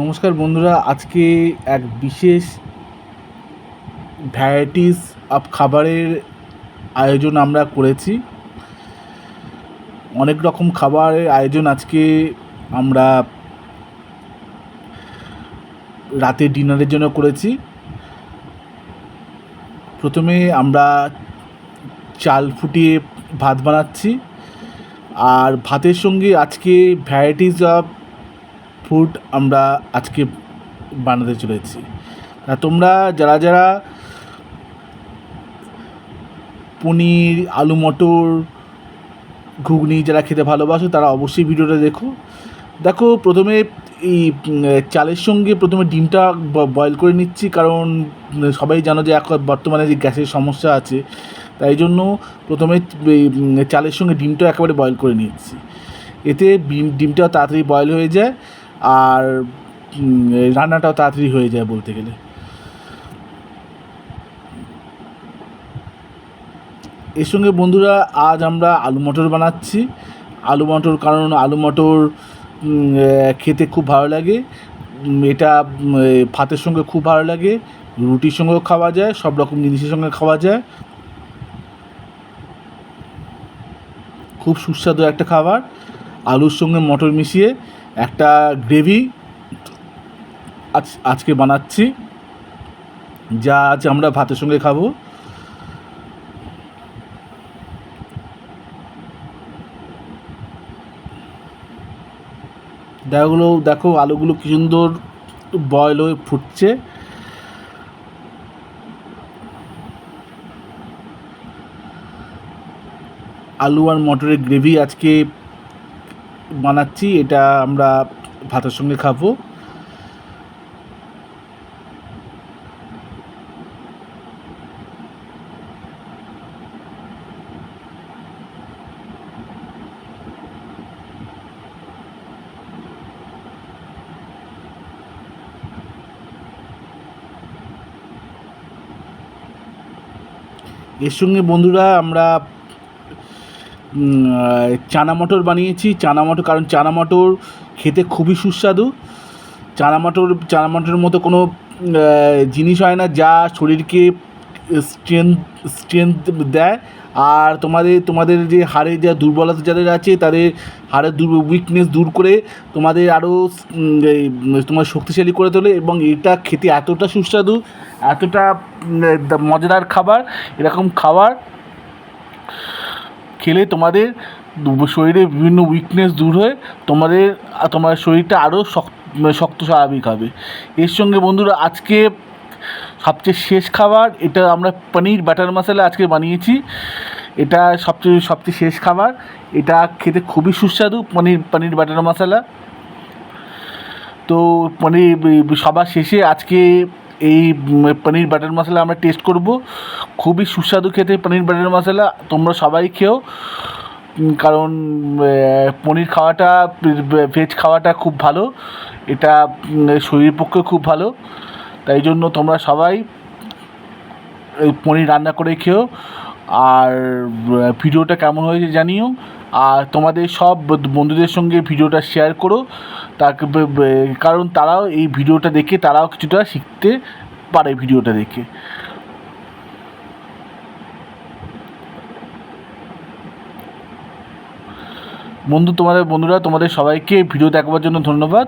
নমস্কার বন্ধুরা, আজকে এক বিশেষ ভ্যারাইটিস অফ খাবারের আয়োজন আমরা করেছি। অনেক রকম খাবারের আয়োজন আজকে আমরা রাতে ডিনারের জন্য করেছি। প্রথমে আমরা চাল ফুটিয়ে ভাত বানাচ্ছি, আর ভাতের সঙ্গে আজকে ভ্যারাইটিস অফ ফুড আমরা আজকে বানাতে চলেছি। তোমরা যারা যারা পনির, আলু মটর, ঘুগনি যারা খেতে ভালোবাসো তারা অবশ্যই ভিডিওটা দেখো। প্রথমে এই চালের সঙ্গে প্রথমে ডিমটা বয়েল করে নিচ্ছি, কারণ সবাই জানো যে এখন বর্তমানে যে গ্যাসের সমস্যা আছে, তাই জন্য প্রথমে চালের সঙ্গে ডিমটা একেবারে বয়েল করে নিচ্ছি। এতে ডিমটাও তাড়াতাড়ি বয়েল হয়ে যায়, আর রান্নাটাও তাড়াতাড়ি হয়ে যায় বলতে গেলে। এর সঙ্গে বন্ধুরা আজ আমরা আলু মটর বানাচ্ছি। কারণ আলু মটর খেতে খুব ভালো লাগে। এটা ভাতের সঙ্গে খুব ভালো লাগে, রুটির সঙ্গেও খাওয়া যায়, সব রকম জিনিসের সঙ্গে খাওয়া যায়। খুব সুস্বাদু একটা খাবার। আলুর সঙ্গে মটর মিশিয়ে একটা গ্রেভি আজকে বানাচ্ছি, যা আজ আমরা ভাতের সঙ্গে খাবো। দেখো আলুগুলো কি সুন্দর বয়েল হয়ে ফুটছে। আলু আর মটরের গ্রেভি আজকে বানাচ্ছি, এটা আমরা ভাতের সঙ্গে খাবো। এর সঙ্গে বন্ধুরা আমরা চানা মটর বানিয়েছি। কারণ চানা মটর খেতে খুবই সুস্বাদু। চানা মটরের মতো কোনো জিনিস হয় না যা শরীরকে স্ট্রেংথ দেয়, আর তোমাদের যে হাড়ের যা দুর্বলতা যাদের আছে তাদের হাড়ের উইকনেস দূর করে তোমাদের আরও তোমার শক্তিশালী করে তোলে। এবং এটা খেতে এতটা সুস্বাদু, এতটা মজাদার খাবার। এরকম খাবার খেলে তোমাদের শরীরে বিভিন্ন উইকনেস দূর হয়ে তোমার শরীরটা আরও শক্ত স্বাভাবিক হবে। এর সঙ্গে বন্ধুরা আজকে সবচেয়ে শেষ খাবার, এটা আমরা পনির বাটার মশলা আজকে বানিয়েছি। এটা সবচেয়ে শেষ খাবার। এটা খেতে খুবই সুস্বাদু, পনির বাটার মশলা। তো সবার শেষে আজকে এই পনির বাটার মশলা আমরা টেস্ট করব। খুবই সুস্বাদু খেতে পনির বাটার মশলা, তোমরা সবাই খেও। কারণ পনির খাওয়াটা, ভেজ খাওয়াটা খুব ভালো, এটা শরীরের পক্ষে খুব ভালো। তাই জন্য তোমরা সবাই পনির রান্না করে খেও। আর ভিডিওটা কেমন হয়েছে জানিও, আর তোমাদের সব বন্ধুদের সঙ্গে ভিডিওটা শেয়ার করো, কারণ তারাও এই ভিডিওটা দেখে তারাও কিছুটা শিখতে পারে ভিডিওটা দেখে। বন্ধুরা তোমাদের সবাইকে ভিডিও দেখবার জন্য ধন্যবাদ।